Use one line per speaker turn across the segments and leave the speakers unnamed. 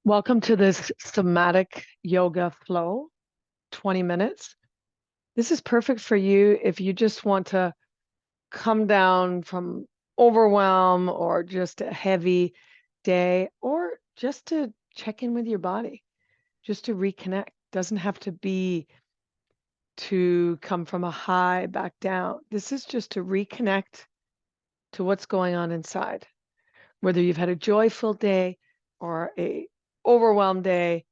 Welcome to this somatic yoga flow, 20 minutes. This is perfect for you if you just want to come down from overwhelm or just a heavy day, or just to check in with your body, just to reconnect. Doesn't have to be to come from a high back down. This is just to reconnect to what's going on inside, whether you've had a joyful day or a overwhelmed day.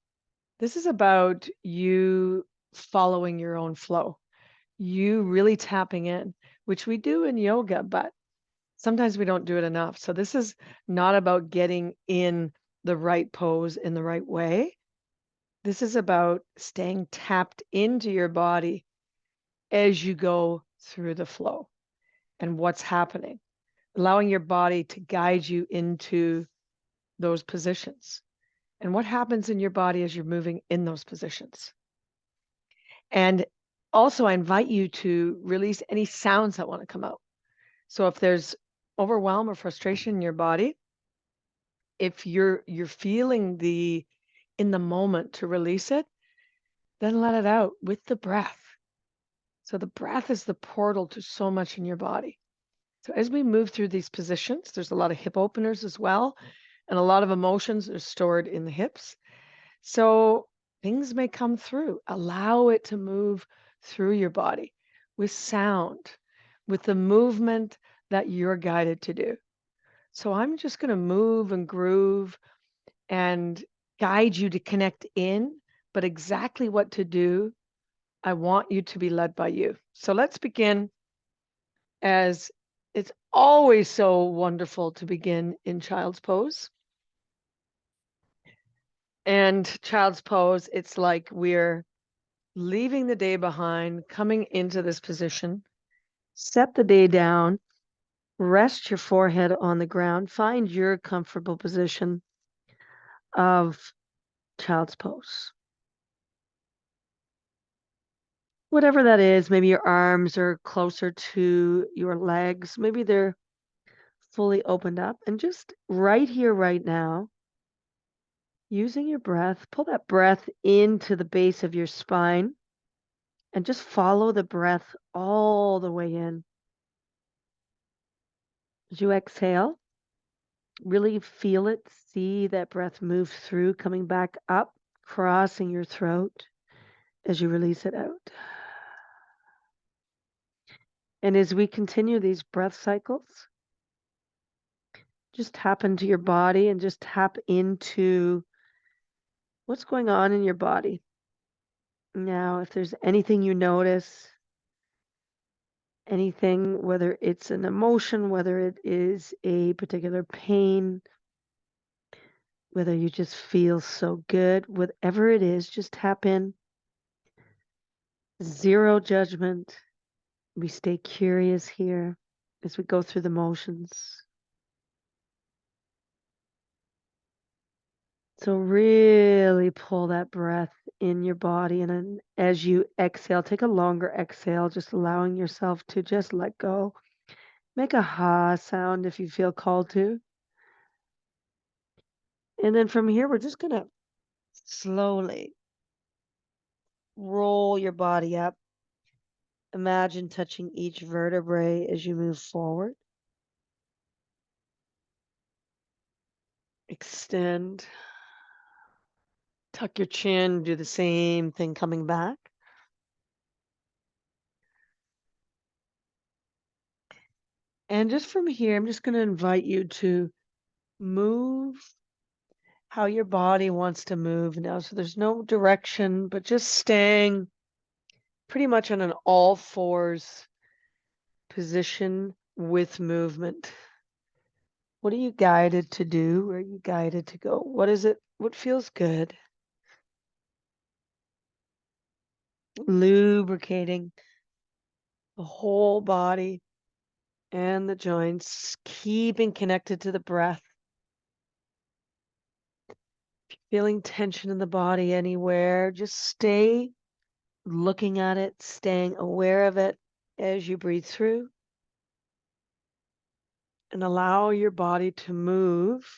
This is about you following your own flow, you really tapping in, which we do in yoga, but sometimes we don't do it enough. So this is not about getting in the right pose in the right way. This is about staying tapped into your body as you go through the flow and what's happening, allowing your body to guide you into those positions and what happens in your body as you're moving in those positions. And also, I invite you to release any sounds that want to come out. So if there's overwhelm or frustration in your body, if you're feeling the in the moment to release it, then let it out with the breath. So the breath is the portal to so much in your body. So as we move through these positions, there's a lot of hip openers as well, and a lot of emotions are stored in the hips. So things may come through. Allow it to move through your body with sound, with the movement that you're guided to do. So I'm just going to move and groove and guide you to connect in, but exactly what to do, I want you to be led by you. So let's begin, as it's always so wonderful to begin in child's pose. And child's pose, it's like we're leaving the day behind, coming into this position. Set the day down, rest your forehead on the ground, find your comfortable position of child's pose. Whatever that is, maybe your arms are closer to your legs, maybe they're fully opened up, and just right here, right now, using your breath, pull that breath into the base of your spine and just follow the breath all the way in. As you exhale, really feel it, see that breath move through, coming back up, crossing your throat as you release it out. And as we continue these breath cycles, just tap into your body and just tap into what's going on in your body. Now, if there's anything you notice, anything, whether it's an emotion, whether it is a particular pain, whether you just feel so good, whatever it is, just tap in. Zero judgment. We stay curious here as we go through the motions. So really pull that breath in your body, and then as you exhale, take a longer exhale, just allowing yourself to just let go. Make a ha sound if you feel called to. And then from here, we're just going to slowly roll your body up. Imagine touching each vertebrae as you move forward. Extend. Tuck your chin, do the same thing coming back. And just from here, I'm just going to invite you to move how your body wants to move now. So there's no direction, but just staying pretty much on an all fours position with movement. What are you guided to do? Where are you guided to go? What is it? What feels good? Lubricating the whole body and the joints, keeping connected to the breath. Feeling tension in the body anywhere, just stay looking at it, staying aware of it as you breathe through. And allow your body to move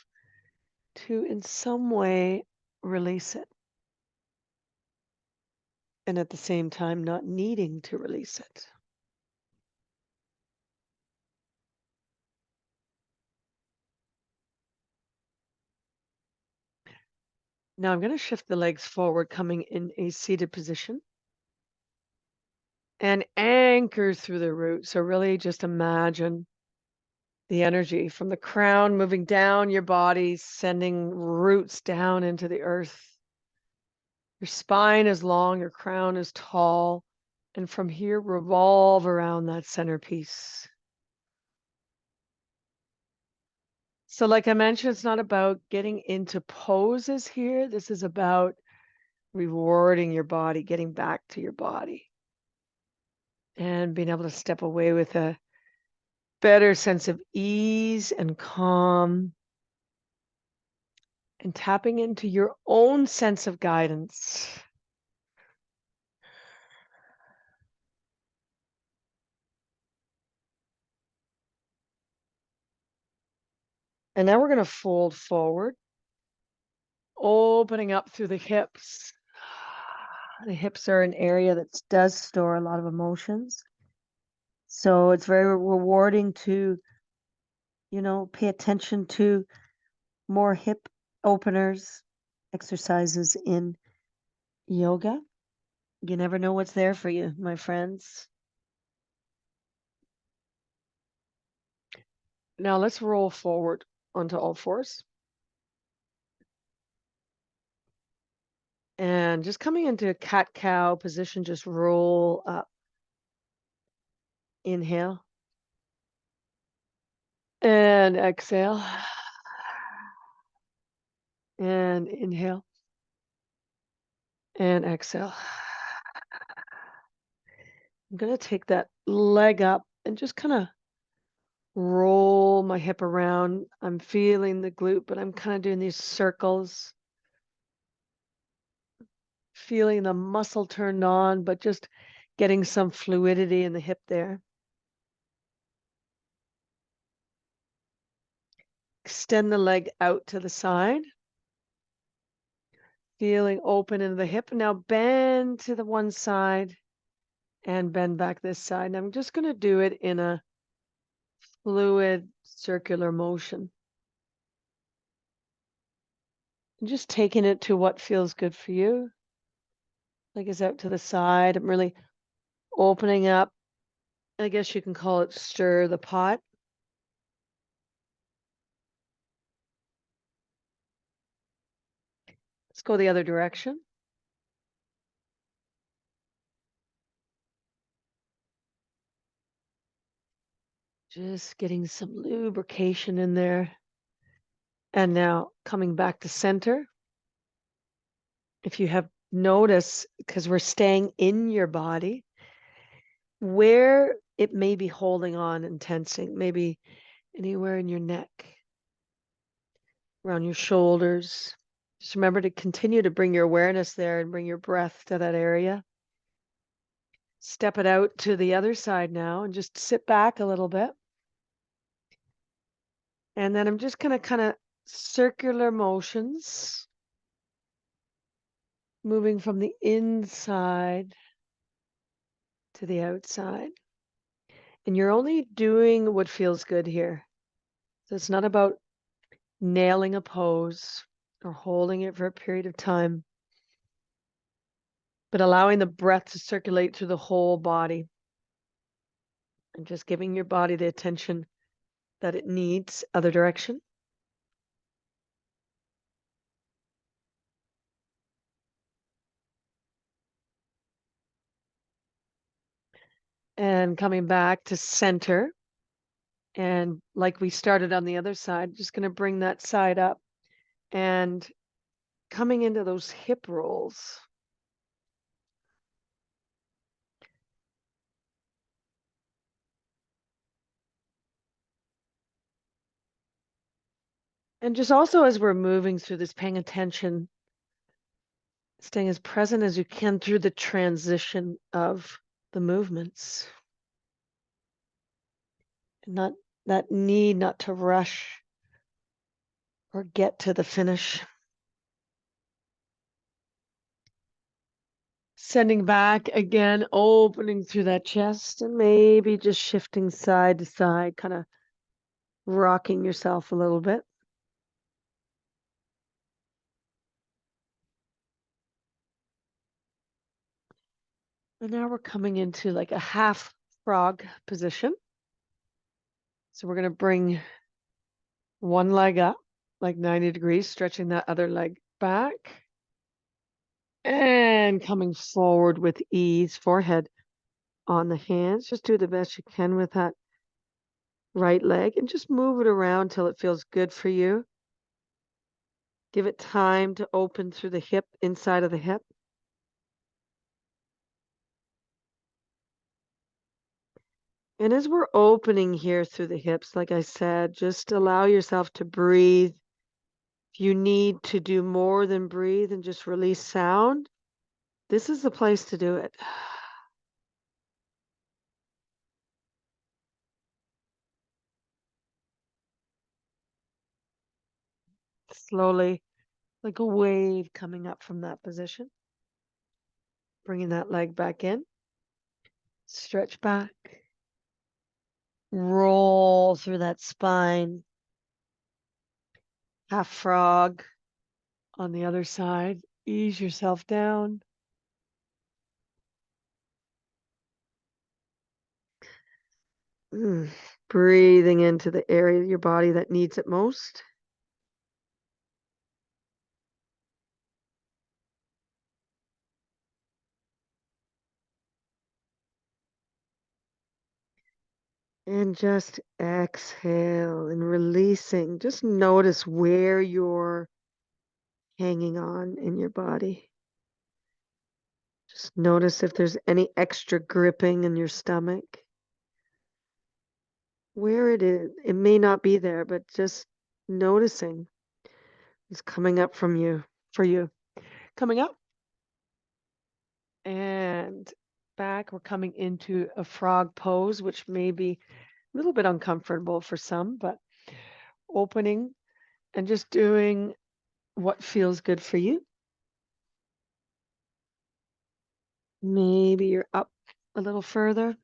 to, in some way, release it. And at the same time, not needing to release it. Now I'm going to shift the legs forward, coming in a seated position and anchor through the roots. So really just imagine the energy from the crown moving down your body, sending roots down into the earth. Your spine is long, your crown is tall, and from here revolve around that centerpiece. So like I mentioned, it's not about getting into poses here. This is about rewarding your body, getting back to your body, and being able to step away with a better sense of ease and calm, and tapping into your own sense of guidance. And now we're going to fold forward, opening up through the hips. The hips are an area that does store a lot of emotions. So it's very rewarding to, pay attention to more hip openers, exercises in yoga. You never know what's there for you, my friends. Now let's roll forward onto all fours. And just coming into a cat-cow position, just roll up. Inhale. And exhale. And inhale. And exhale. I'm going to take that leg up and just kind of roll my hip around. I'm feeling the glute, but I'm kind of doing these circles, feeling the muscle turned on, but just getting some fluidity in the hip there. Extend the leg out to the side, feeling open in the hip. Now bend to the one side and bend back this side. And I'm just going to do it in a fluid circular motion. And just taking it to what feels good for you. Leg is out to the side. I'm really opening up. I guess you can call it stir the pot. Let's go the other direction. Just getting some lubrication in there. And now coming back to center. If you have noticed, because we're staying in your body, where it may be holding on and tensing, maybe anywhere in your neck, around your shoulders. Just remember to continue to bring your awareness there and bring your breath to that area. Step it out to the other side now and just sit back a little bit. And then I'm just going to kind of circular motions, moving from the inside to the outside. And you're only doing what feels good here. So it's not about nailing a pose or holding it for a period of time, but allowing the breath to circulate through the whole body and just giving your body the attention that it needs. Other direction. And coming back to center. And like we started on the other side, just going to bring that side up and coming into those hip rolls. And just also as we're moving through this, paying attention, staying as present as you can through the transition of the movements. And not that need not to rush or get to the finish. Sending back again, opening through that chest and maybe just shifting side to side, kind of rocking yourself a little bit. And now we're coming into like a half frog position. So we're going to bring one leg up, like 90 degrees, stretching that other leg back. And coming forward with ease, forehead on the hands. Just do the best you can with that right leg and just move it around till it feels good for you. Give it time to open through the hip, inside of the hip. And as we're opening here through the hips, like I said, just allow yourself to breathe. If you need to do more than breathe and just release sound, this is the place to do it. Slowly, like a wave coming up from that position. Bringing that leg back in. Stretch back. Roll through that spine. Half frog on the other side. Ease yourself down. Breathing into the area of your body that needs it most. And just exhale and releasing. Just notice where you're hanging on in your body. Just notice if there's any extra gripping in your stomach. Where it is, it may not be there, but just noticing is coming up from you, for you. Coming up and back. We're coming into a frog pose, which may be a little bit uncomfortable for some, but opening and just doing what feels good for you. Maybe you're up a little further.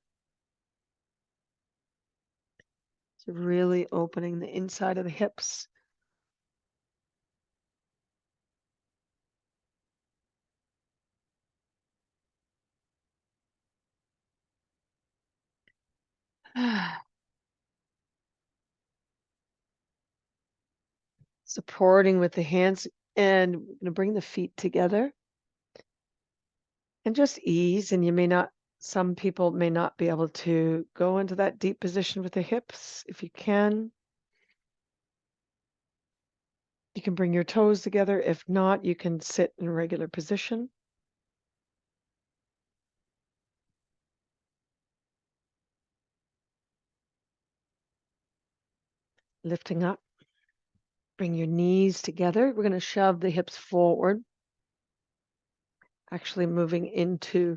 So really opening the inside of the hips. Supporting with the hands, and we're going to bring the feet together and just ease. And you may not, some people may not be able to go into that deep position with the hips. If you can bring your toes together. If not, you can sit in a regular position. Lifting up. Bring your knees together. We're going to shove the hips forward. Actually moving into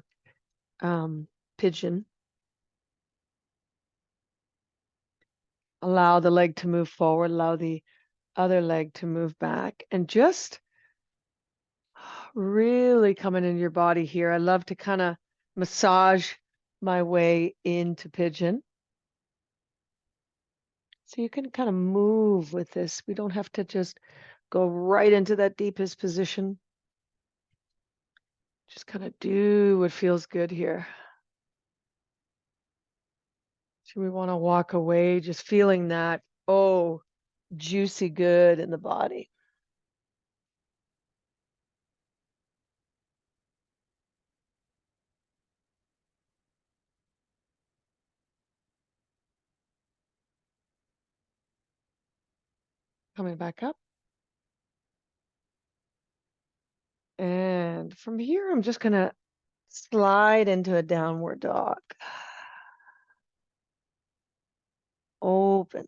pigeon. Allow the leg to move forward. Allow the other leg to move back. And just really coming into your body here. I love to kind of massage my way into pigeon. So you can kind of move with this. We don't have to just go right into that deepest position. Just kind of do what feels good here. So we want to walk away just feeling that, oh, juicy good in the body. Coming back up. And from here, I'm just going to slide into a downward dog. Open.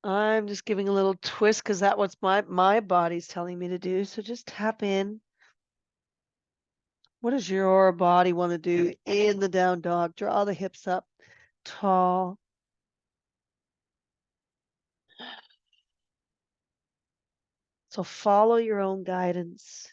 I'm just giving a little twist because that's what my body's telling me to do. So just tap in. What does your body want to do in the down dog? Draw the hips up tall.
So follow your own guidance.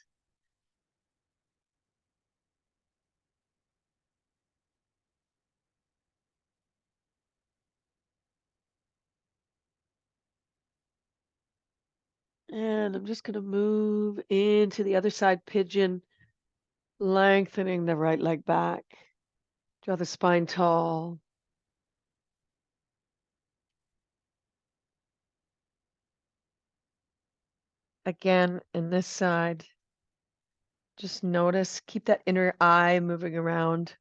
And I'm just going to move into the other side pigeon, lengthening the right leg back. Draw the spine tall. Again, in this side, just notice, keep that inner eye moving around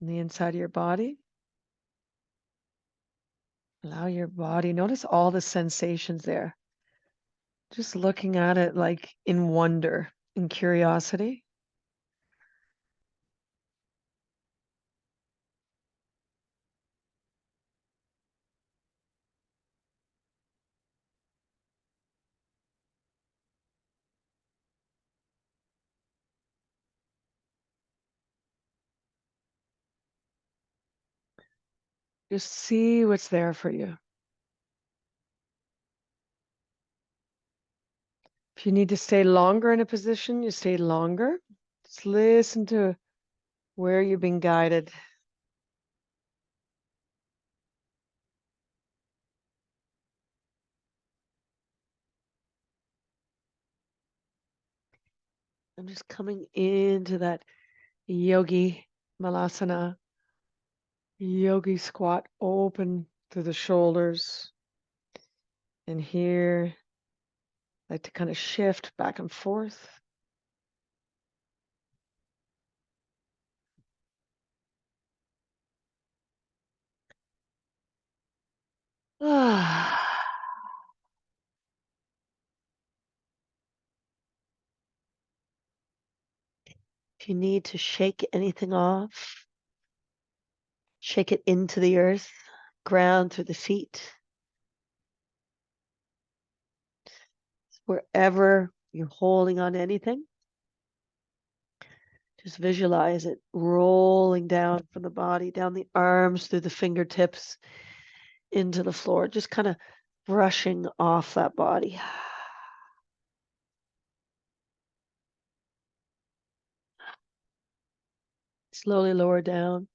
on the inside of your body. Allow your body, notice all the sensations there. Just looking at it like in wonder, in curiosity. Just see what's there for you. If you need to stay longer in a position, you stay longer. Just listen to where you've been guided. I'm just coming into that yogi malasana, yogi squat, open through the shoulders. And here, I like to kind of shift back and forth. Ah. If you need to shake anything off, shake it into the earth, ground through the feet. Wherever you're holding on to anything, just visualize it rolling down from the body, down the arms, through the fingertips, into the floor, just kind of brushing off that body. Slowly lower down.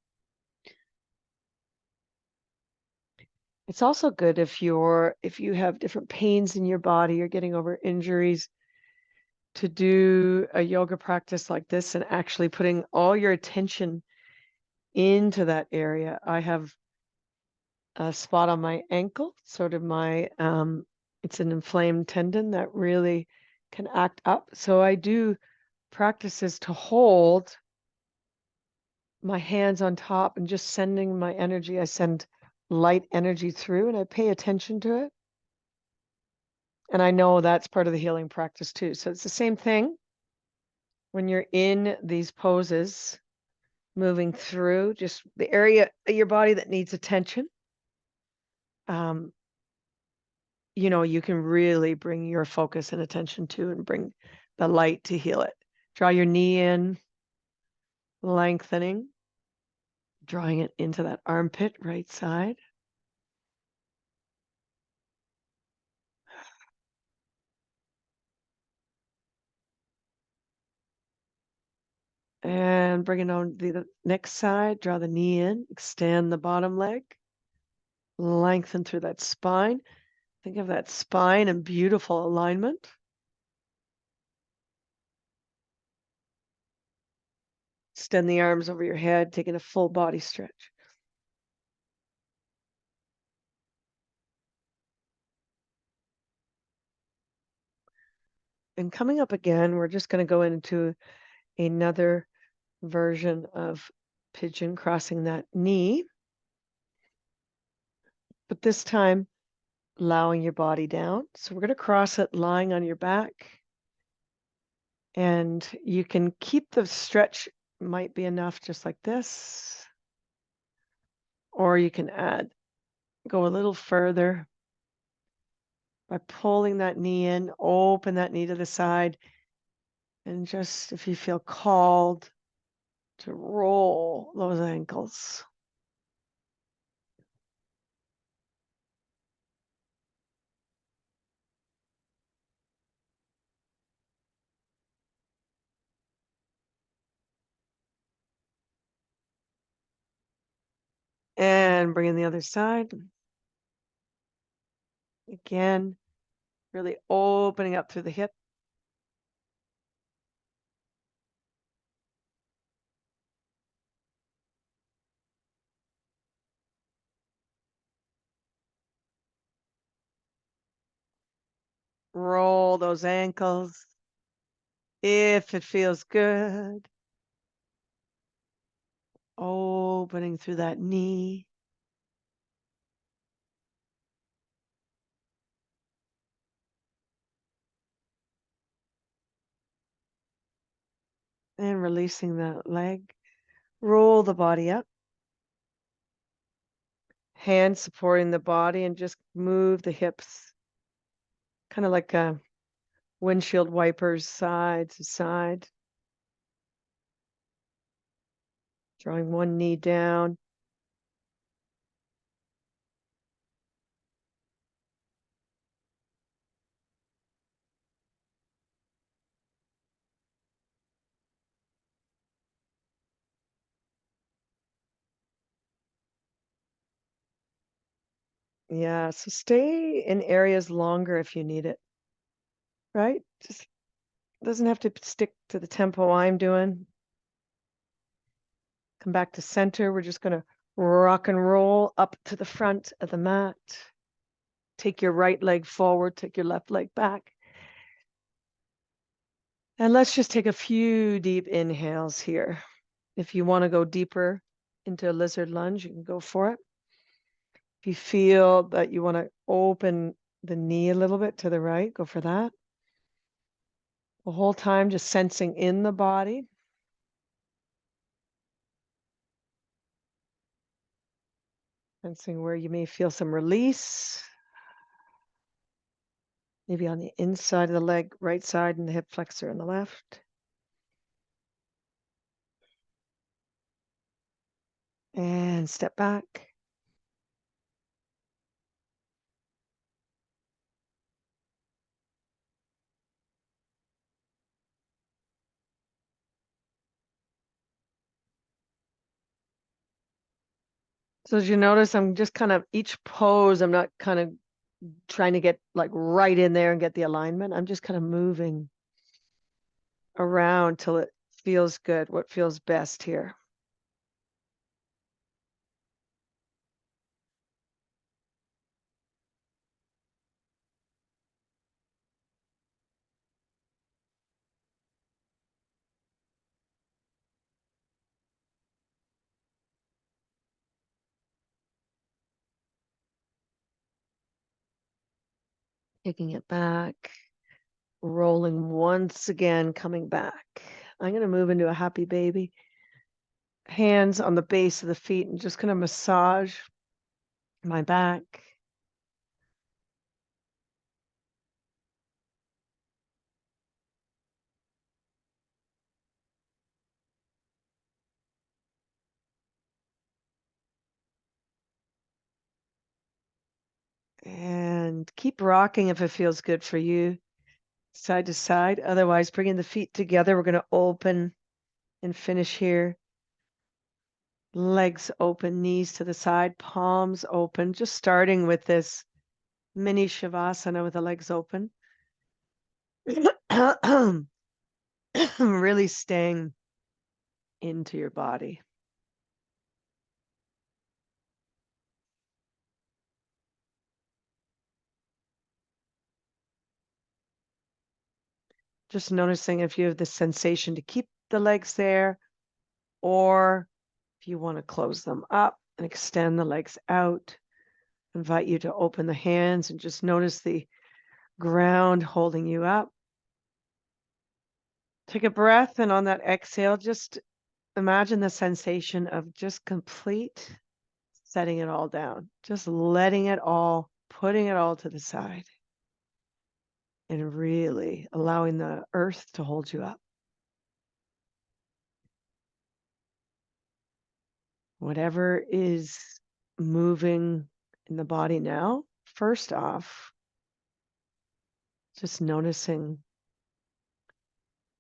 It's also good if you have different pains in your body, you're getting over injuries, to do a yoga practice like this and actually putting all your attention into that area. I have a spot on my ankle, sort of my it's an inflamed tendon that really can act up. So I do practices to hold my hands on top and just sending my energy. I send light energy through and I pay attention to it. And I know that's part of the healing practice too. So it's the same thing when you're in these poses, moving through just the area of your body that needs attention. Um, you can really bring your focus and attention to and bring the light to heal it. Draw your knee in, lengthening, drawing it into that armpit, right side. And bring it on the next side, draw the knee in, extend the bottom leg, lengthen through that spine. Think of that spine in beautiful alignment. Extend the arms over your head, taking a full body stretch. And coming up again, we're just going to go into another version of pigeon, crossing that knee. But this time, allowing your body down. So we're going to cross it lying on your back. And you can keep the stretch, might be enough just like this. Or you can go a little further by pulling that knee in, open that knee to the side. And just if you feel called to roll those ankles. And bring in the other side. Again, really opening up through the hip. Roll those ankles if it feels good. Opening through that knee. And releasing that leg. Roll the body up. Hands supporting the body and just move the hips. Kind of like a windshield wipers side to side. Drawing one knee down. Yeah, so stay in areas longer if you need it, right? Just doesn't have to stick to the tempo I'm doing. Come back to center. We're just going to rock and roll up to the front of the mat. Take your right leg forward, take your left leg back. And let's just take a few deep inhales here. If you want to go deeper into a lizard lunge, you can go for it. If you feel that you want to open the knee a little bit to the right, go for that. The whole time just sensing in the body. Sensing where you may feel some release. Maybe on the inside of the leg, right side, and the hip flexor on the left. And step back. So as you notice, I'm just kind of each pose, I'm not kind of trying to get like right in there and get the alignment. I'm just kind of moving around till it feels good, what feels best here. Taking it back, rolling once again, coming back. I'm going to move into a happy baby. Hands on the base of the feet and just going to massage my back. And keep rocking if it feels good for you, side to side. Otherwise, bringing the feet together, we're going to open and finish here. Legs open, knees to the side, palms open. Just starting with this mini shavasana with the legs open. Really staying into your body. Just noticing if you have the sensation to keep the legs there, or if you want to close them up and extend the legs out. Invite you to open the hands and just notice the ground holding you up. Take a breath, and on that exhale, just imagine the sensation of just complete setting it all down, just letting it all, putting it all to the side, and really allowing the earth to hold you up. Whatever is moving in the body now, first off, just noticing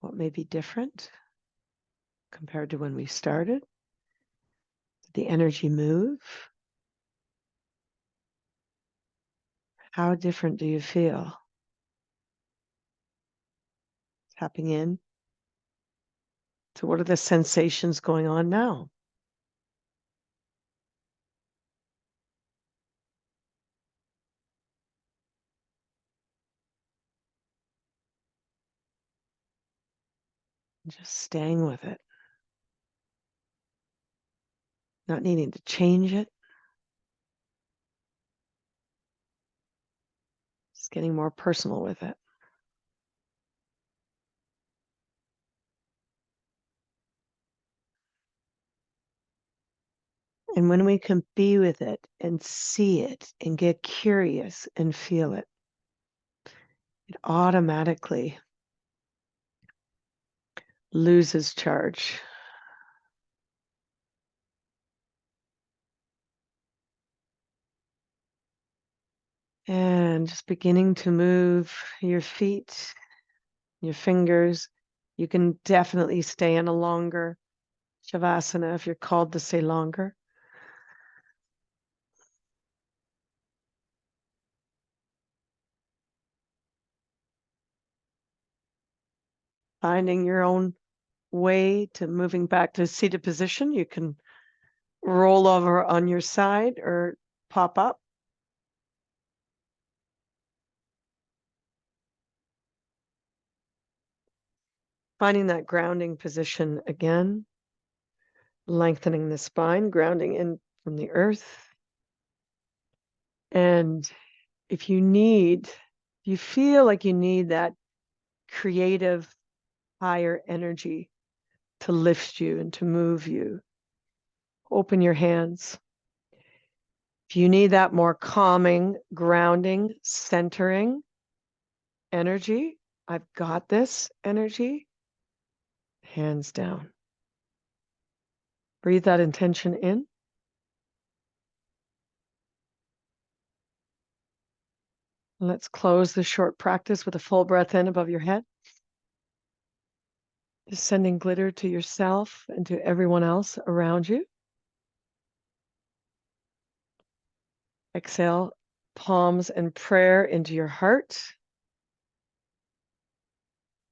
what may be different compared to when we started. the energy move. How different do you feel? Tapping in to what are the sensations going on now? Just staying with it, not needing to change it, just getting more personal with it. And when we can be with it and see it and get curious and feel it, it automatically loses charge. And just beginning to move your feet, your fingers. You can definitely stay in a longer Shavasana if you're called to stay longer. Finding your own way to moving back to seated position. You can roll over on your side or pop up. Finding that grounding position again, lengthening the spine, grounding in from the earth. And if you feel like you need that creative higher energy to lift you and to move you, open your hands. If you need that more calming, grounding, centering energy, I've got this energy, hands down. Breathe that intention in. Let's close this short practice with a full breath in above your head. Just sending glitter to yourself and to everyone else around you. Exhale, palms and prayer into your heart.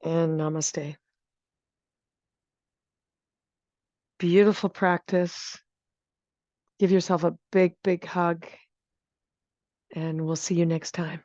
And namaste. Beautiful practice. Give yourself a big, big hug. And we'll see you next time.